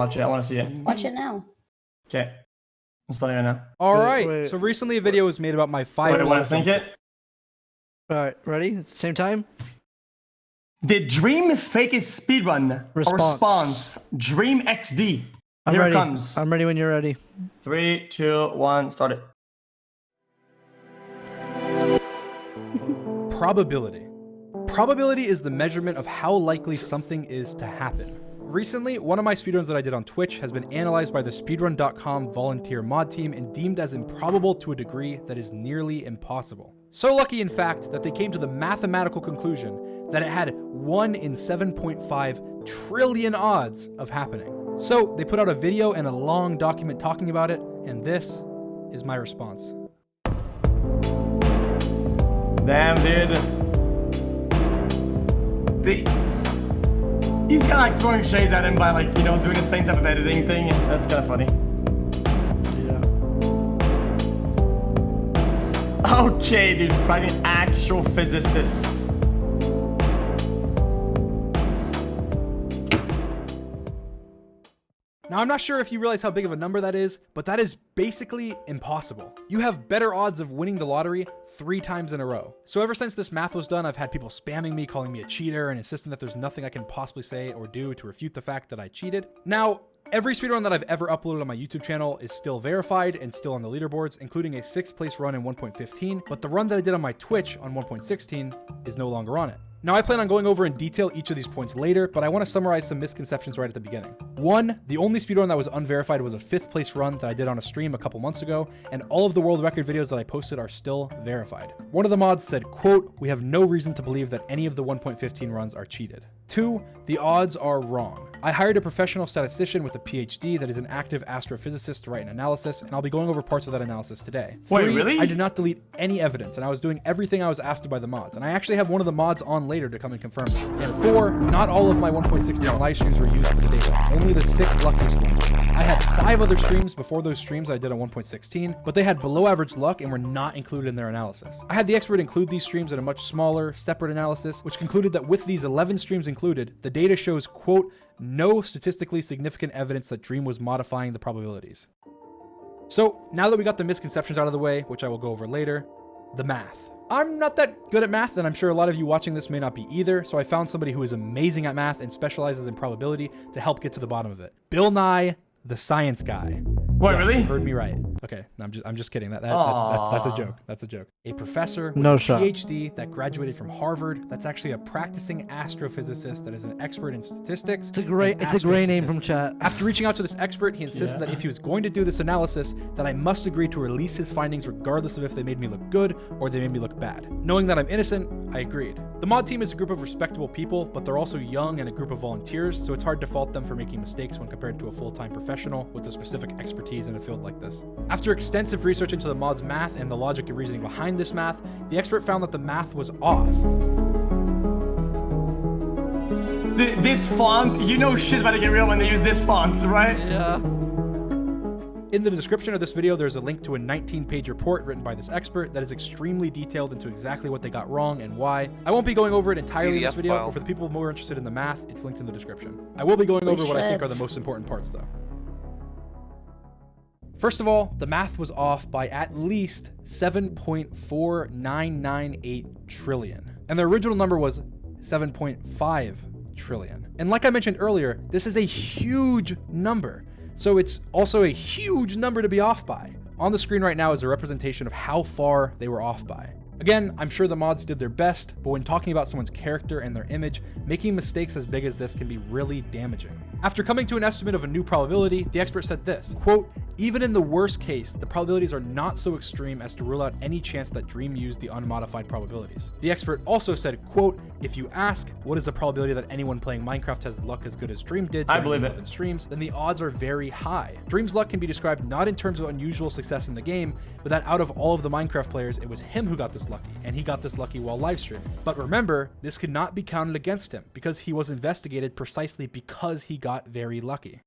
Watch it. I want to see it. Watch it now. Okay. I'm starting right now. All right. wait. So recently a video was made about my 5. Wait, want to sync it? All right, ready? At the same time? Did Dream fake his speedrun? Response. Dream XD. I'm Here ready. it comes. I'm ready when you're ready. 3, 2, 1, start it. Probability. Probability is the measurement of how likely something is to happen. Recently, one of my speedruns that I did on Twitch has been analyzed by the speedrun.com volunteer mod team and deemed as improbable to a degree that is nearly impossible. So lucky, in fact, that they came to the mathematical conclusion that it had 1 in 7.5 trillion odds of happening. So they put out a video and a long document talking about it, and this is my response. Damn, dude. He's kind of like throwing shades at him by like, you know, doing the same type of editing thing. That's kind of funny. Yeah. Okay, dude, probably actual physicists. Now, I'm not sure if you realize how big of a number that is, but that is basically impossible. You have better odds of winning the lottery 3 times in a row. So ever since this math was done, I've had people spamming me, calling me a cheater, and insisting that there's nothing I can possibly say or do to refute the fact that I cheated. Now, every speedrun that I've ever uploaded on my YouTube channel is still verified and still on the leaderboards, including a 6th place run in 1.15, but the run that I did on my Twitch on 1.16 is no longer on it. Now, I plan on going over in detail each of these points later, but I want to summarize some misconceptions right at the beginning. 1, the only speedrun that was unverified was a 5th place run that I did on a stream a couple months ago, and all of the world record videos that I posted are still verified. One of the mods said, quote, "We have no reason to believe that any of the 1.15 runs are cheated." 2, the odds are wrong. I hired a professional statistician with a PhD that is an active astrophysicist to write an analysis, and I'll be going over parts of that analysis today. 3, Wait, really? I did not delete any evidence, and I was doing everything I was asked to by the mods, and I actually have one of the mods on later to come and confirm it. And 4, not all of my 1.16 live streams were used for the data, only the 6 luckiest ones. I had 5 other streams before those streams I did on 1.16, but they had below average luck and were not included in their analysis. I had the expert include these streams in a much smaller, separate analysis, which concluded that with these 11 streams included, the data shows, quote, "no statistically significant evidence that Dream was modifying the probabilities." So now that we got the misconceptions out of the way, which I will go over later, the math. I'm not that good at math, and I'm sure a lot of you watching this may not be either, so I found somebody who is amazing at math and specializes in probability to help get to the bottom of it. Bill Nye, the science guy. Wait, Yes, really? You heard me right. Okay, no, I'm just kidding. That's a joke. That's a joke. A professor with No a shot. PhD that graduated from Harvard. That's actually a practicing astrophysicist that is an expert in statistics. It's a great name from chat. After reaching out to this expert, he insisted that if he was going to do this analysis, that I must agree to release his findings regardless of if they made me look good or they made me look bad. Knowing that I'm innocent, I agreed. The mod team is a group of respectable people, but they're also young and a group of volunteers, so it's hard to fault them for making mistakes when compared to a full-time professional with a specific expertise in a field like this. After extensive research into the mod's math and the logic and reasoning behind this math, the expert found that the math was off. This font, you know shit's about to get real when they use this font, right? Yeah. In the description of this video, there's a link to a 19-page report written by this expert that is extremely detailed into exactly what they got wrong and why. I won't be going over it entirely in this video, but for the people more interested in the math, it's linked in the description. I will be going over what I think are the most important parts, though. First of all, the math was off by at least 7.4998 trillion. And the original number was 7.5 trillion. And like I mentioned earlier, this is a huge number. So it's also a huge number to be off by. On the screen right now is a representation of how far they were off by. Again, I'm sure the mods did their best, but when talking about someone's character and their image, making mistakes as big as this can be really damaging. After coming to an estimate of a new probability, the expert said this, quote, "Even in the worst case, the probabilities are not so extreme as to rule out any chance that Dream used the unmodified probabilities." The expert also said, quote, "If you ask, what is the probability that anyone playing Minecraft has luck as good as Dream did during his 11 streams, then the odds are very high. Dream's luck can be described not in terms of unusual success in the game, but that out of all of the Minecraft players, it was him who got this lucky, and he got this lucky while live streaming. But remember, this could not be counted against him, because he was investigated precisely because he got very lucky."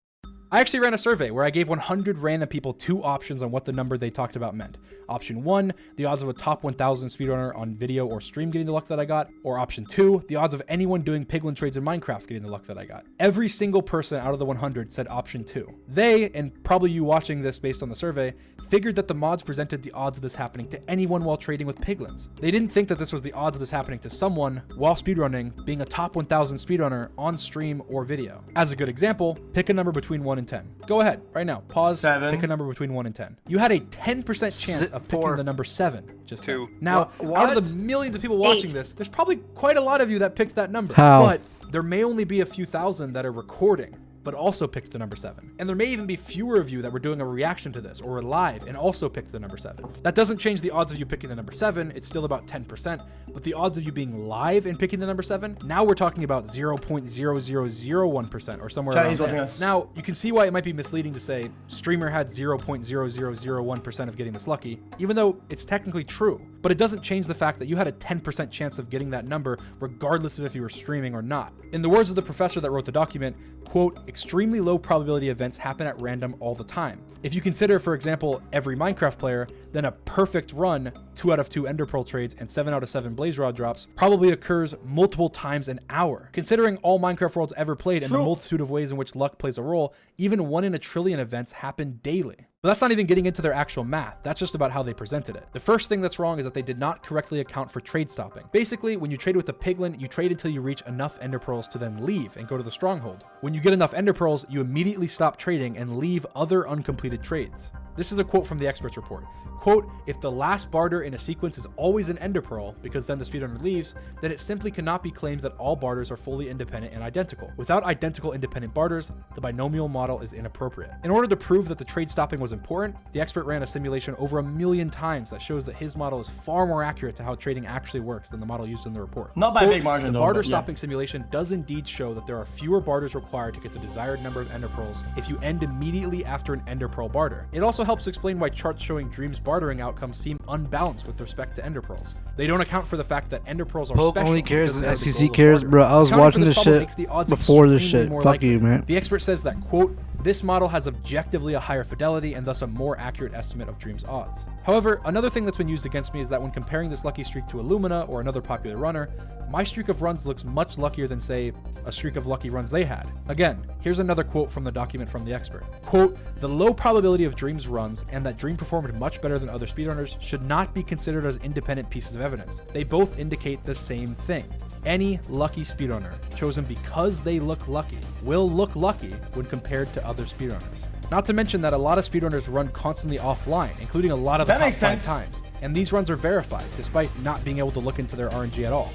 I actually ran a survey where I gave 100 random people 2 options on what the number they talked about meant. Option 1, the odds of a top 1000 speedrunner on video or stream getting the luck that I got, or option 2, the odds of anyone doing piglin trades in Minecraft getting the luck that I got. Every single person out of the 100 said option 2. They, and probably you watching this based on the survey, figured that the mods presented the odds of this happening to anyone while trading with piglins. They didn't think that this was the odds of this happening to someone while speedrunning being a top 1000 speedrunner on stream or video. As a good example, pick a number between 1 and 10. Go ahead, right now, pause, 7. pick a number between 1 and 10. You had a 10% chance of picking 4. the number 7 just 2. then. Now, What? out of the millions of people watching this, there's probably quite a lot of you that picked that number. How? But there may only be a few thousand that are recording but also picked the number 7. And there may even be fewer of you that were doing a reaction to this or were live and also picked the number 7. That doesn't change the odds of you picking the number 7, it's still about 10%, but the odds of you being live and picking the number 7, now we're talking about 0.0001% or somewhere around there. Now, you can see why it might be misleading to say streamer had 0.0001% of getting this lucky, even though it's technically true. But it doesn't change the fact that you had a 10% chance of getting that number regardless of if you were streaming or not. In the words of the professor that wrote the document, quote, extremely low probability events happen at random all the time. If you consider, for example, every Minecraft player, then a perfect run, 2 out of 2 Ender Pearl trades and 7 out of 7 Blaze Rod drops probably occurs multiple times an hour. Considering all Minecraft worlds ever played and the multitude of ways in which luck plays a role, even 1 in a trillion events happen daily. But that's not even getting into their actual math, that's just about how they presented it. The first thing that's wrong is that they did not correctly account for trade stopping. Basically, when you trade with a piglin, you trade until you reach enough Ender Pearls to then leave and go to the stronghold. When you get enough Ender Pearls, you immediately stop trading and leave other uncompleted trades. This is a quote from the experts report. Quote, if the last barter in a sequence is always an Ender Pearl, because then the speedrunner leaves, then it simply cannot be claimed that all barters are fully independent and identical. Without identical independent barters, the binomial model is inappropriate. In order to prove that the trade stopping was important, the expert ran a simulation over 1,000,000 times that shows that his model is far more accurate to how trading actually works than the model used in the report. Not by Quote, a big margin the though. barter stopping simulation does indeed show that there are fewer barters required to get the desired number of Ender Pearls if you end immediately after an Ender Pearl barter. It also helps explain why charts showing Dream's bartering outcomes seem unbalanced with respect to Ender Pearls. They don't account for the fact that Ender Pearls are Poke special. only cares and because they have the XQC goal of cares, barter. bro. I was Accounting watching for this problem shit makes the odds before this extremely shit. more Fuck likely. you, man. The expert says that, quote, this model has objectively a higher fidelity and thus a more accurate estimate of Dream's odds. However, another thing that's been used against me is that when comparing this lucky streak to Illumina or another popular runner, my streak of runs looks much luckier than, say, a streak of lucky runs they had. Again, here's another quote from the document from the expert. Quote, the low probability of Dream's runs and that Dream performed much better than other speedrunners should not be considered as independent pieces of evidence. They both indicate the same thing. Any lucky speedrunner chosen because they look lucky will look lucky when compared to other speedrunners. Not to mention that a lot of speedrunners run constantly offline, including a lot of the top 5 times. And these runs are verified, despite not being able to look into their RNG at all.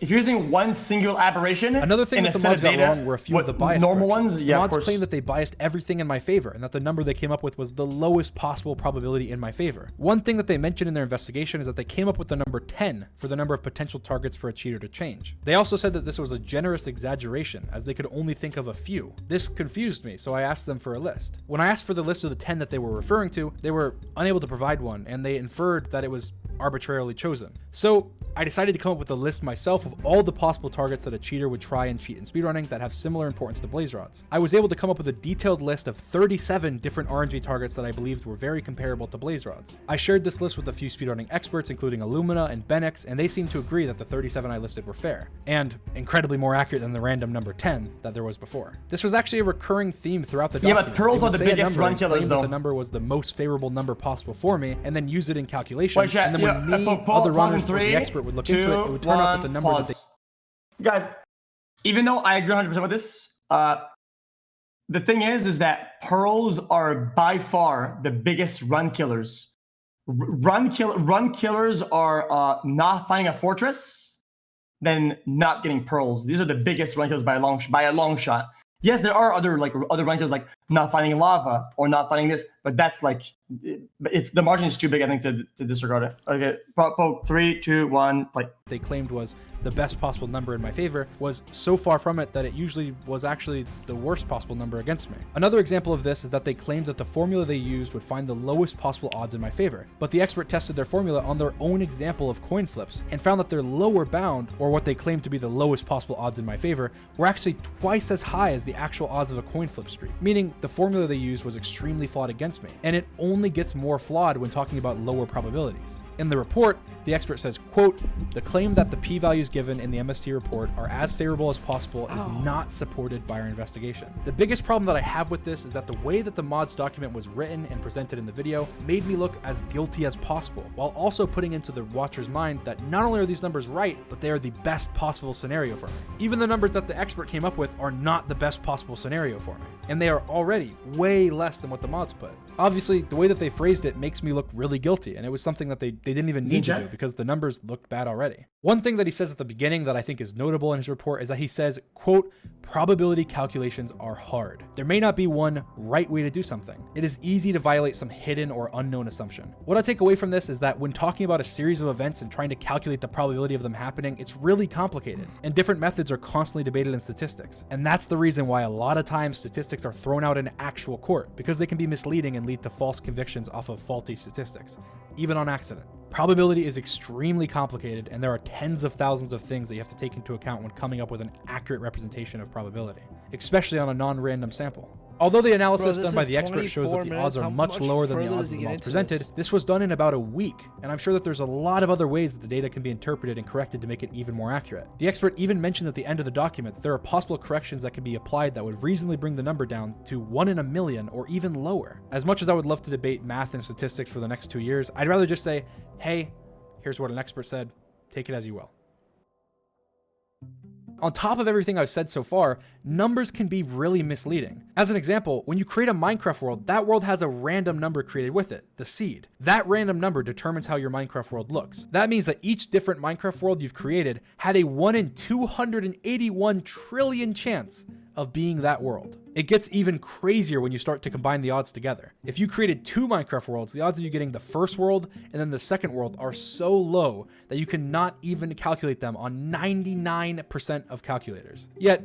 If you're using one single aberration, another thing that the mods got wrong were a few of the bias normal corrections. ones. Yeah, the of mods course. claimed that they biased everything in my favor, and that the number they came up with was the lowest possible probability in my favor. One thing that they mentioned in their investigation is that they came up with the number 10 for the number of potential targets for a cheater to change. They also said that this was a generous exaggeration, as they could only think of a few. This confused me, so I asked them for a list. When I asked for the list of the 10 that they were referring to, they were unable to provide one, and they inferred that it was arbitrarily chosen. So I decided to come up with a list myself of all the possible targets that a cheater would try and cheat in speedrunning that have similar importance to Blaze Rods. I was able to come up with a detailed list of 37 different RNG targets that I believed were very comparable to Blaze Rods. I shared this list with a few speedrunning experts, including Illumina and Benex, and they seemed to agree that the 37 I listed were fair, and incredibly more accurate than the random number 10 that there was before. This was actually a recurring theme throughout the document. Yeah, but Pearls are the biggest run killers, though. The number was the most favorable number possible for me, and then use it in calculation, Wait, and then when me, other runners, or the expert would look into it, it would turn out that the number that they... Guys, even though I agree 100% with this, the thing is that pearls are by far the biggest run killers. Run killers are not finding a fortress, then not getting pearls. These are the biggest run killers by a long shot. Yes, there are other run killers like not finding lava or not finding this, but that's like, it's the margin is too big, I think, to disregard it. Okay, Poke, 3, 2, 1, play. They claimed was the best possible number in my favor was so far from it that it usually was actually the worst possible number against me. Another example of this is that they claimed that the formula they used would find the lowest possible odds in my favor, but the expert tested their formula on their own example of coin flips and found that their lower bound, or what they claimed to be the lowest possible odds in my favor, were actually twice as high as the actual odds of a coin flip streak, meaning the formula they used was extremely flawed against me, and it only gets more flawed when talking about lower probabilities. In the report, the expert says, quote, "The claim that the p-values given in the MST report are as favorable as possible is not supported by our investigation." The biggest problem that I have with this is that the way that the mods document was written and presented in the video made me look as guilty as possible, while also putting into the watcher's mind that not only are these numbers right, but they are the best possible scenario for me. Even the numbers that the expert came up with are not the best possible scenario for me, and they are already way less than what the mods put. Obviously, the way that they phrased it makes me look really guilty, and it was something that they didn't even need to do because the numbers looked bad already. One thing that he says at the beginning that I think is notable in his report is that he says, quote, "Probability calculations are hard. There may not be one right way to do something. It is easy to violate some hidden or unknown assumption." What I take away from this is that when talking about a series of events and trying to calculate the probability of them happening, it's really complicated, and different methods are constantly debated in statistics. And that's the reason why a lot of times statistics are thrown out in actual court, because they can be misleading and lead to false convictions off of faulty statistics, even on accident. Probability is extremely complicated, and there are tens of thousands of things that you have to take into account when coming up with an accurate representation of probability, especially on a non-random sample. Although the analysis done by the expert shows that the odds are much lower than the odds of the mods presented, this was done in about a week, and I'm sure that there's a lot of other ways that the data can be interpreted and corrected to make it even more accurate. The expert even mentioned at the end of the document that there are possible corrections that can be applied that would reasonably bring the number down to 1 in a million or even lower. As much as I would love to debate math and statistics for the next 2 years, I'd rather just say, hey, here's what an expert said, take it as you will. On top of everything I've said so far, numbers can be really misleading. As an example, when you create a Minecraft world, that world has a random number created with it, the seed. That random number determines how your Minecraft world looks. That means that each different Minecraft world you've created had a 1 in 281 trillion chance of being that world. It gets even crazier when you start to combine the odds together. If you created 2 Minecraft worlds, the odds of you getting the first world and then the second world are so low that you cannot even calculate them on 99% of calculators. Yet,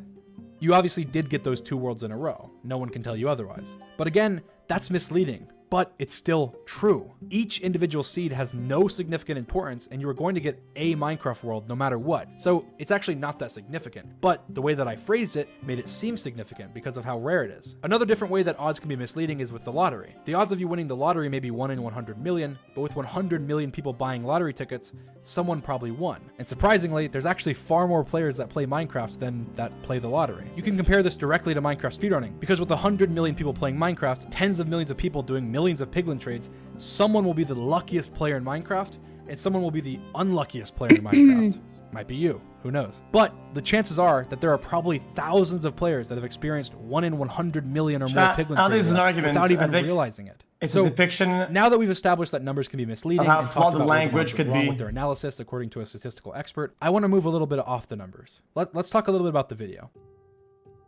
you obviously did get those 2 worlds in a row. No one can tell you otherwise. But again, that's misleading. But it's still true. Each individual seed has no significant importance, and you are going to get a Minecraft world no matter what. So it's actually not that significant, but the way that I phrased it made it seem significant because of how rare it is. Another different way that odds can be misleading is with the lottery. The odds of you winning the lottery may be 1 in 100 million, but with 100 million people buying lottery tickets, someone probably won. And surprisingly, there's actually far more players that play Minecraft than that play the lottery. You can compare this directly to Minecraft speedrunning, because with 100 million people playing Minecraft, tens of millions of people doing millions of piglin trades, someone will be the luckiest player in Minecraft and someone will be the unluckiest player in Minecraft. Might be you, who knows? But the chances are that there are probably thousands of players that have experienced 1 in 100 million or more piglin trades without even realizing it. It's a depiction. Now that we've established that numbers can be misleading how and flawed talked the about language could be with their analysis according to a statistical expert, I want to move a little bit off the numbers. Let's talk a little bit about the video.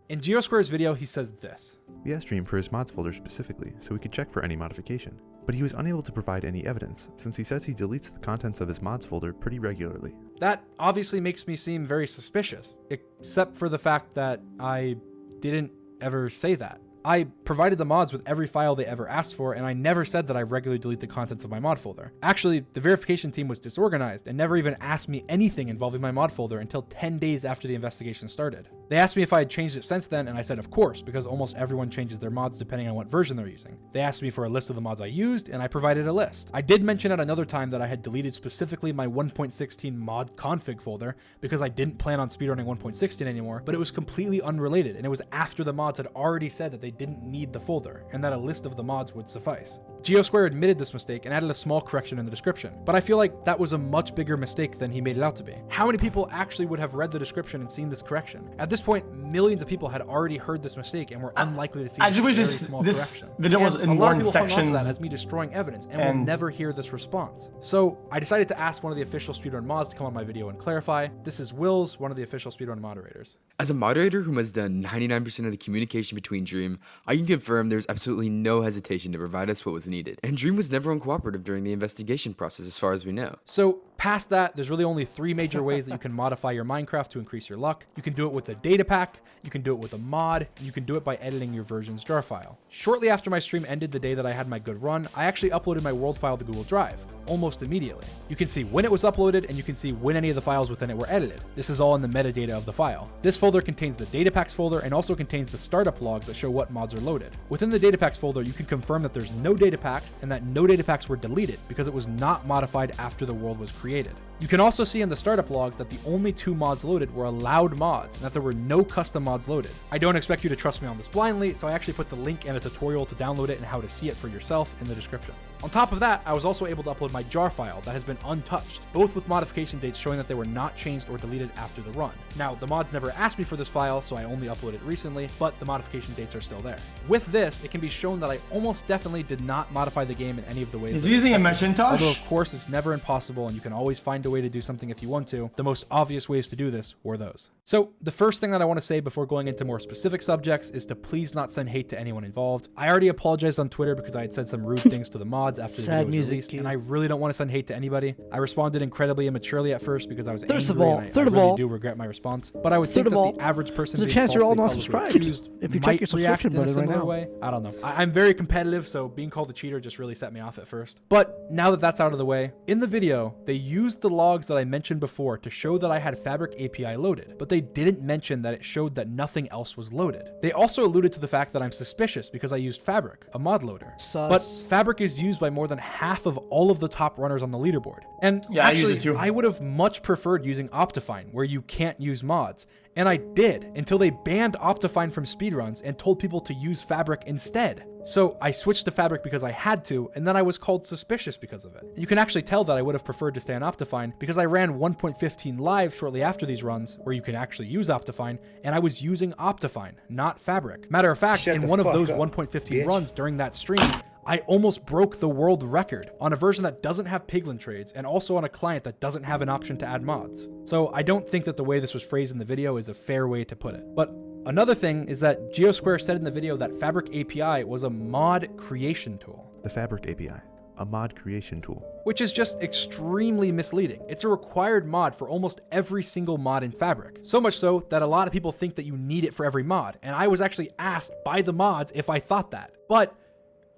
In Geosquare's video, he says this. We asked Dream for his mods folder specifically so we could check for any modification, but he was unable to provide any evidence since he says he deletes the contents of his mods folder pretty regularly. That obviously makes me seem very suspicious, except for the fact that I didn't ever say that. I provided the mods with every file they ever asked for, and I never said that I regularly delete the contents of my mod folder. Actually, the verification team was disorganized and never even asked me anything involving my mod folder until 10 days after the investigation started. They asked me if I had changed it since then, and I said of course, because almost everyone changes their mods depending on what version they're using. They asked me for a list of the mods I used, and I provided a list. I did mention at another time that I had deleted specifically my 1.16 mod config folder because I didn't plan on speedrunning 1.16 anymore, but it was completely unrelated, and it was after the mods had already said that they didn't need the folder, and that a list of the mods would suffice. Geosquare admitted this mistake and added a small correction in the description, but I feel like that was a much bigger mistake than he made it out to be. How many people actually would have read the description and seen this correction? At this point, millions of people had already heard this mistake and were unlikely to see this very small correction. Video was in one section that as me destroying evidence and will never hear this response. So I decided to ask one of the official speedrun mods to come on my video and clarify. This is Wills, one of the official speedrun moderators. As a moderator who has done 99% of the communication between Dream, I can confirm there's absolutely no hesitation to provide us what was needed. And Dream was never uncooperative during the investigation process as far as we know. So past that, there's really only 3 major ways that you can modify your Minecraft to increase your luck. You can do it with a data pack, you can do it with a mod, and you can do it by editing your version's jar file. Shortly after my stream ended the day that I had my good run, I actually uploaded my world file to Google Drive, almost immediately. You can see when it was uploaded, and you can see when any of the files within it were edited. This is all in the metadata of the file. This folder contains the data packs folder and also contains the startup logs that show what mods are loaded. Within the data packs folder, you can confirm that there's no data packs and that no data packs were deleted because it was not modified after the world was created. You can also see in the startup logs that the only 2 mods loaded were allowed mods and that there were no custom mods loaded. I don't expect you to trust me on this blindly, so I actually put the link and a tutorial to download it and how to see it for yourself in the description. On top of that, I was also able to upload my jar file that has been untouched, both with modification dates showing that they were not changed or deleted after the run. Now, the mods never asked me for this file, so I only uploaded it recently, but the modification dates are still there. With this, it can be shown that I almost definitely did not modify the game in any of the ways. He's using a Macintosh? Although, of course, it's never impossible, and you can always find a way to do something if you want to. The most obvious ways to do this were those. So, the first thing that I want to say before going into more specific subjects is to please not send hate to anyone involved. I already apologized on Twitter because I had said some rude things to the mods after the video was released, and I really don't want to send hate to anybody. I responded incredibly immaturely at first because I was angry, and I really do regret my response. But I would think that the average person there's a chance you're all not subscribed if you check your subscription button right now. Way. I don't know. I'm very competitive, so being called a cheater just really set me off at first. But now that that's out of the way, in the video, they used the logs that I mentioned before to show that I had Fabric API loaded, but they didn't mention that it showed that nothing else was loaded. They also alluded to the fact that I'm suspicious because I used Fabric, a mod loader. But Fabric is used by more than half of all of the top runners on the leaderboard. And yeah, actually, I would have much preferred using Optifine, where you can't use mods. And I did, until they banned Optifine from speedruns and told people to use Fabric instead. So I switched to Fabric because I had to, and then I was called suspicious because of it. You can actually tell that I would have preferred to stay on Optifine because I ran 1.15 live shortly after these runs, where you can actually use Optifine, and I was using Optifine, not Fabric. Matter of fact, in one of those 1.15 runs during that stream, I almost broke the world record on a version that doesn't have piglin trades and also on a client that doesn't have an option to add mods. So I don't think that the way this was phrased in the video is a fair way to put it. But another thing is that Geosquare said in the video that Fabric API was a mod creation tool. The Fabric API, a mod creation tool. Which is just extremely misleading. It's a required mod for almost every single mod in Fabric. So much so that a lot of people think that you need it for every mod. And I was actually asked by the mods if I thought that. But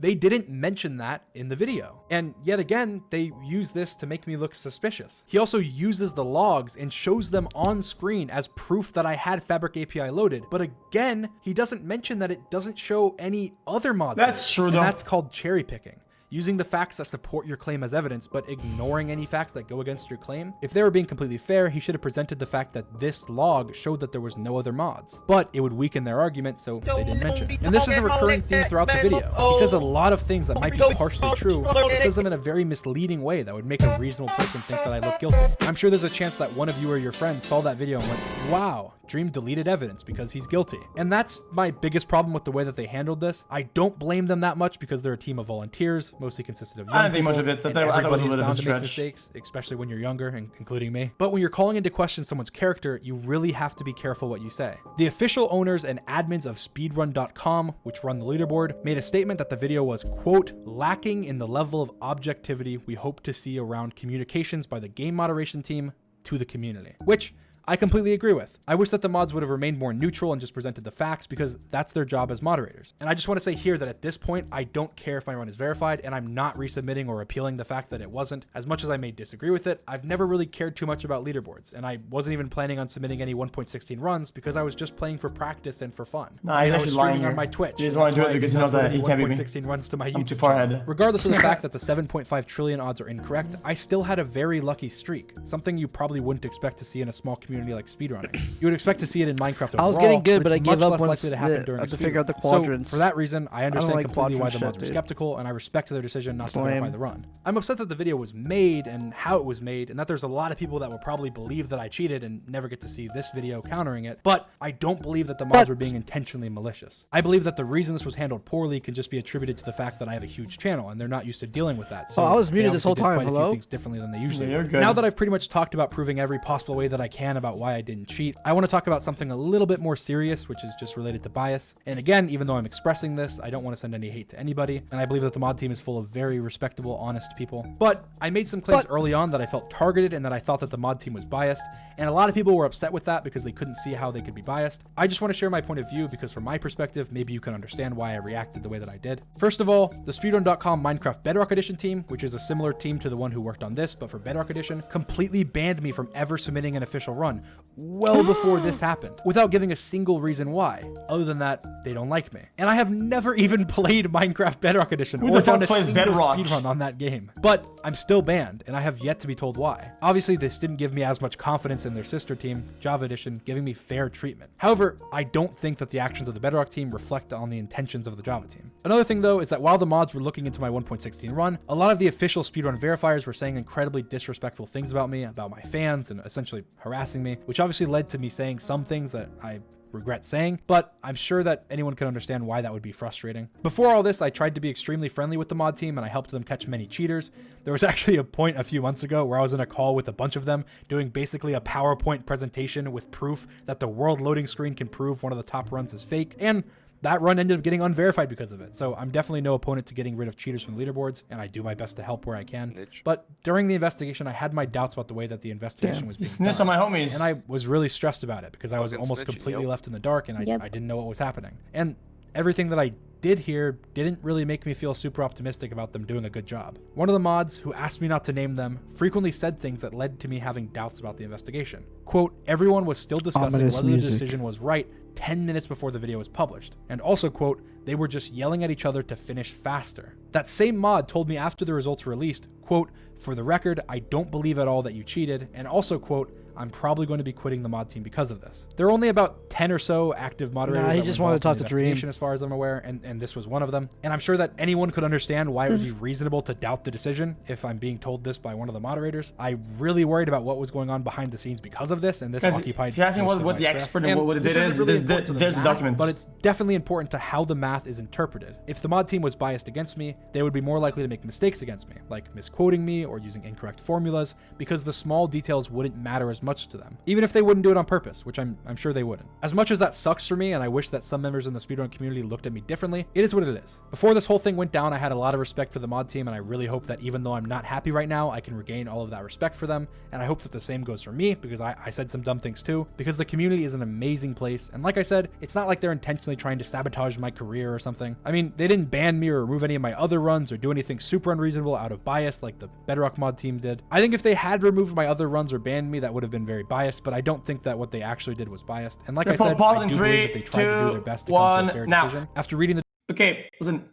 they didn't mention that in the video. And yet again, they use this to make me look suspicious. He also uses the logs and shows them on screen as proof that I had Fabric API loaded. But again, he doesn't mention that it doesn't show any other mods. That's true though. And that's called cherry picking. Using the facts that support your claim as evidence, but ignoring any facts that go against your claim. If they were being completely fair, he should have presented the fact that this log showed that there was no other mods. But it would weaken their argument, so they didn't mention it. And this is a recurring theme throughout the video. He says a lot of things that might be partially true, but says them in a very misleading way that would make a reasonable person think that I look guilty. I'm sure there's a chance that one of you or your friends saw that video and went, wow, Dream deleted evidence because he's guilty. And that's my biggest problem with the way that they handled this. I don't blame them that much because they're a team of volunteers, mostly consisted of young I don't think people, much of it. and everybody is bound to make mistakes, especially when you're younger, including me. But when you're calling into question someone's character, you really have to be careful what you say. The official owners and admins of speedrun.com, which run the leaderboard, made a statement that the video was, quote, lacking in the level of objectivity we hope to see around communications by the game moderation team to the community, which I completely agree with. I wish that the mods would have remained more neutral and just presented the facts because that's their job as moderators. And I just want to say here that at this point, I don't care if my run is verified and I'm not resubmitting or appealing the fact that it wasn't. As much as I may disagree with it, I've never really cared too much about leaderboards, and I wasn't even planning on submitting any 1.16 runs because I was just playing for practice and for fun. Nah, he's I was actually lying streaming on here. my Twitch. He doesn't want to do it because he knows that he can't beat me. 1.16 runs to my I'm YouTube too far channel. ahead. Regardless of the fact that the 7.5 trillion odds are incorrect, I still had a very lucky streak, something you probably wouldn't expect to see in a small community like speedrunning. You would expect to see it in Minecraft overall. I was getting good, but I gave up less once likely to happen during I had to a figure out the speedrun. quadrants. So for that reason, I understand like completely why the quadrant mods shit, were dude. skeptical, and I respect their decision not to Lame. verify the run. I'm upset that the video was made and how it was made, and that there's a lot of people that will probably believe that I cheated and never get to see this video countering it, but I don't believe that the mods were being intentionally malicious. I believe that the reason this was handled poorly can just be attributed to the fact that I have a huge channel, and they're not used to dealing with that. So I was they muted this obviously whole did time. quite a few Hello? things differently than they usually Yeah, you're do. good. Now that I've pretty much talked about proving every possible way that I can about about why I didn't cheat, I want to talk about something a little bit more serious, which is just related to bias. And again, even though I'm expressing this, I don't want to send any hate to anybody, and I believe that the mod team is full of very respectable, honest people. But I made some claims early on that I felt targeted and that I thought that the mod team was biased, and a lot of people were upset with that because they couldn't see how they could be biased. I just want to share my point of view because from my perspective, maybe you can understand why I reacted the way that I did. First of all, the speedrun.com Minecraft Bedrock Edition team, which is a similar team to the one who worked on this, but for Bedrock Edition, completely banned me from ever submitting an official run well before this happened, without giving a single reason why, other than that they don't like me. And I have never even played Minecraft Bedrock Edition or done a single speedrun on that game. But I'm still banned, and I have yet to be told why. Obviously, this didn't give me as much confidence in their sister team, Java Edition, giving me fair treatment. However, I don't think that the actions of the Bedrock team reflect on the intentions of the Java team. Another thing though is that while the mods were looking into my 1.16 run, a lot of the official speedrun verifiers were saying incredibly disrespectful things about me, about my fans, and essentially harassing me, which obviously led to me saying some things that I regret saying, but I'm sure that anyone can understand why that would be frustrating. Before all this, I tried to be extremely friendly with the mod team and I helped them catch many cheaters. There was actually a point a few months ago where I was in a call with a bunch of them doing basically a PowerPoint presentation with proof that the world loading screen can prove one of the top runs is fake, and that run ended up getting unverified because of it. So I'm definitely no opponent to getting rid of cheaters from the leaderboards, and I do my best to help where I can. But during the investigation, I had my doubts about the way that the investigation was being done. On my homies. And I was really stressed about it because I was almost completely left in the dark, and I didn't know what was happening. And everything that I did here didn't really make me feel super optimistic about them doing a good job. One of the mods, who asked me not to name them, frequently said things that led to me having doubts about the investigation. Quote, everyone was still discussing whether the decision was right 10 minutes before the video was published. And also, quote, they were just yelling at each other to finish faster. That same mod told me after the results were released, quote, for the record, I don't believe at all that you cheated, and also, quote, I'm probably going to be quitting the mod team because of this. There are only about 10 or so active moderators. Nah, he just wanted to talk to Dream, as far as I'm aware, and this was one of them. And I'm sure that anyone could understand why it would be reasonable to doubt the decision if I'm being told this by one of the moderators. I really worried about what was going on behind the scenes because of this, and this occupied. You're asking what the expert and what it is. There's a document, but it's definitely important to how the math is interpreted. If the mod team was biased against me, they would be more likely to make mistakes against me, like misquoting me or using incorrect formulas, because the small details wouldn't matter as much to them, even if they wouldn't do it on purpose, which I'm sure they wouldn't. As much as that sucks for me, and I wish that some members in the speedrun community looked at me differently, it is what it is. Before this whole thing went down, I had a lot of respect for the mod team, and I really hope that even though I'm not happy right now, I can regain all of that respect for them, and I hope that the same goes for me, because I said some dumb things too, because the community is an amazing place, and like I said, it's not like they're intentionally trying to sabotage my career or something. I mean, they didn't ban me or remove any of my other runs or do anything super unreasonable out of bias like the Bedrock mod team did. I think if they had removed my other runs or banned me, that would have been very biased, but I don't think that what they actually did was biased. And like I said, I do believe that they tried to do their best to come to a fair decision. After reading the... Okay, listen.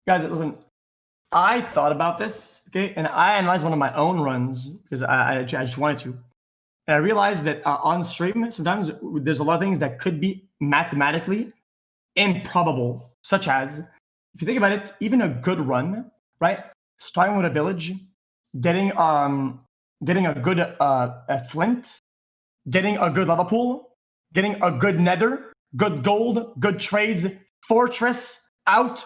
Guys, listen. I thought about this, okay? And I analyzed one of my own runs because I just wanted to. And I realized that on stream, sometimes there's a lot of things that could be mathematically improbable, such as, if you think about it, even a good run, right? Starting with a village, getting a good a flint, getting a good lava pool, getting a good nether, good gold, good trades, fortress out,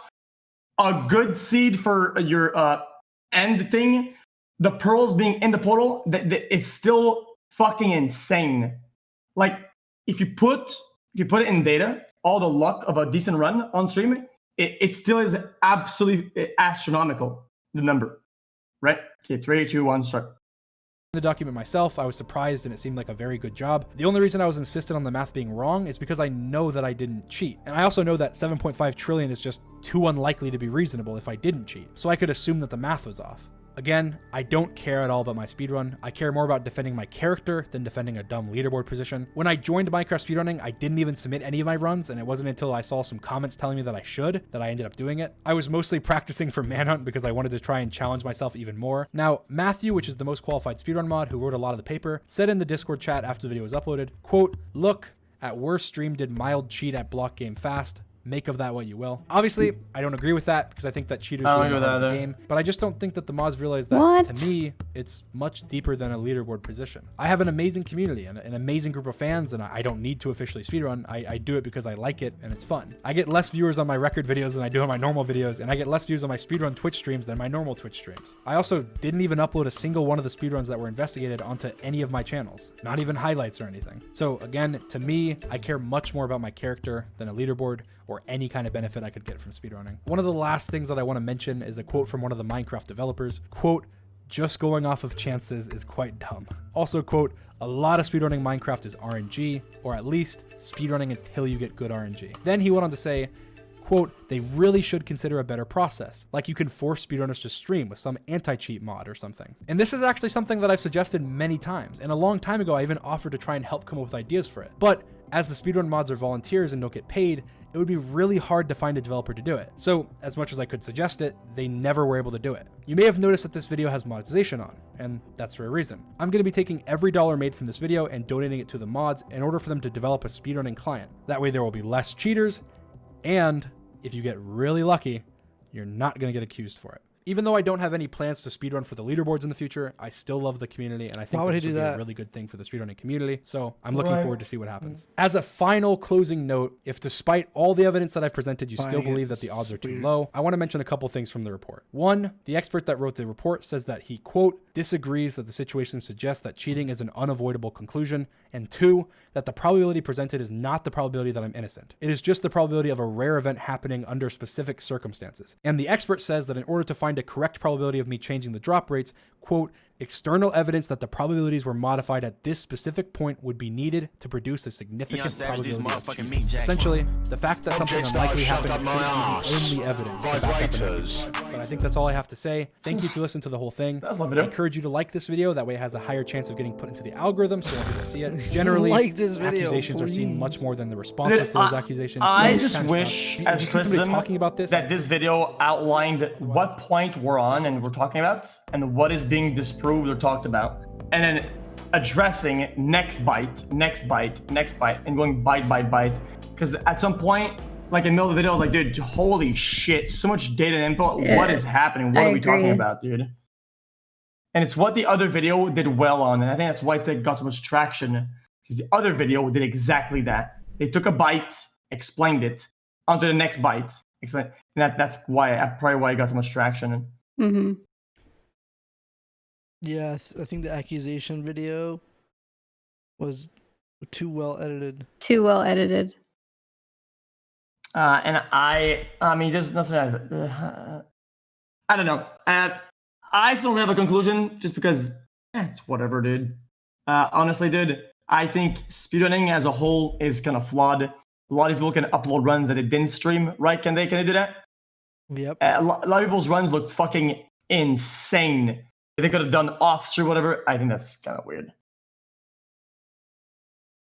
a good seed for your end thing, the pearls being in the portal, it's still fucking insane. Like, if you put it in data, all the luck of a decent run on stream, it still is absolutely astronomical, the number, right? Okay, 3, 2, 1, start. The document myself, I was surprised and it seemed like a very good job. The only reason I was insistent on the math being wrong is because I know that I didn't cheat. And I also know that 7.5 trillion is just too unlikely to be reasonable if I didn't cheat. So I could assume that the math was off. Again, I don't care at all about my speedrun. I care more about defending my character than defending a dumb leaderboard position. When I joined Minecraft speedrunning, I didn't even submit any of my runs, and it wasn't until I saw some comments telling me that I should that I ended up doing it. I was mostly practicing for Manhunt because I wanted to try and challenge myself even more. Now, Matthew, which is the most qualified speedrun mod who wrote a lot of the paper, said in the Discord chat after the video was uploaded, quote, look, at worst, Stream did mild cheat at block game fast. make of that what you will. Obviously, I don't agree with that because I think that cheaters I don't really agree with know that the either. game, but I just don't think that the mods realize that What? to me, it's much deeper than a leaderboard position. I have an amazing community and an amazing group of fans, and I don't need to officially speedrun. I do it because I like it and it's fun. I get less viewers on my record videos than I do on my normal videos, and I get less views on my speedrun Twitch streams than my normal Twitch streams. I also didn't even upload a single one of the speedruns that were investigated onto any of my channels, not even highlights or anything. So again, to me, I care much more about my character than a leaderboard or any kind of benefit I could get from speedrunning. One of the last things that I want to mention is a quote from one of the Minecraft developers. Quote, "Just going off of chances is quite dumb." Also, quote, "A lot of speedrunning Minecraft is RNG, or at least speedrunning until you get good RNG." Then he went on to say, quote, "They really should consider a better process, like you can force speedrunners to stream with some anti-cheat mod or something." And this is actually something that I've suggested many times, and a long time ago I even offered to try and help come up with ideas for it. But as the speedrun mods are volunteers and don't get paid, it would be really hard to find a developer to do it. So as much as I could suggest it, they never were able to do it. You may have noticed that this video has monetization on, and that's for a reason. I'm going to be taking every dollar made from this video and donating it to the mods in order for them to develop a speedrunning client. That way there will be less cheaters, and if you get really lucky, you're not going to get accused for it. Even though I don't have any plans to speedrun for the leaderboards in the future, I still love the community, and I think this would be a really good thing for the speedrunning community, so I'm looking forward to see what happens. As a final closing note, if despite all the evidence that I've presented, you still believe that the odds are too low, I want to mention a couple things from the report. One, the expert that wrote the report says that he, quote, "disagrees that the situation suggests that cheating is an unavoidable conclusion," and two, that the probability presented is not the probability that I'm innocent. It is just the probability of a rare event happening under specific circumstances. And the expert says that in order to find a correct probability of me changing the drop rates, quote, "external evidence that the probabilities were modified at this specific point would be needed to produce a significant probability of cheating." Essentially, the fact that something unlikely happened could be the only evidence to back up an argument. But I think that's all I have to say. Thank you if you listened to the whole thing. That was a long I video. encourage you to like this video. That way it has a higher chance of getting put into the algorithm so more people see it. Generally, Like this video, accusations are seen please. much more than the responses to those accusations. I so it just kinda wish, sucks. as If you see somebody Prism, talking about this, that this video outlined what point we're on and we're talking about, and what is being disproved or talked about, and then addressing next bite, and going bite by bite. Because at some point, like in the middle of the video, I was like, dude, holy shit, so much data and info. Yeah, what is happening? What I are we talking agree. about, dude? And it's what the other video did well on, and I think that's why it got so much traction. Because the other video did exactly that. They took a bite, explained it, onto the next bite, explained, and that's probably why it got so much traction. Mm-hmm. Yeah, I think the accusation video was too well edited. Too well edited. And I mean, there's nothing. I don't know. I still don't have a conclusion just because it's whatever, dude. Honestly, dude, I think speedrunning as a whole is kind of flawed. A lot of people can upload runs that they didn't stream, right? Can they do that? Yep. A lot of people's runs looked fucking insane. They could have done off stream, whatever. I think that's kind of weird.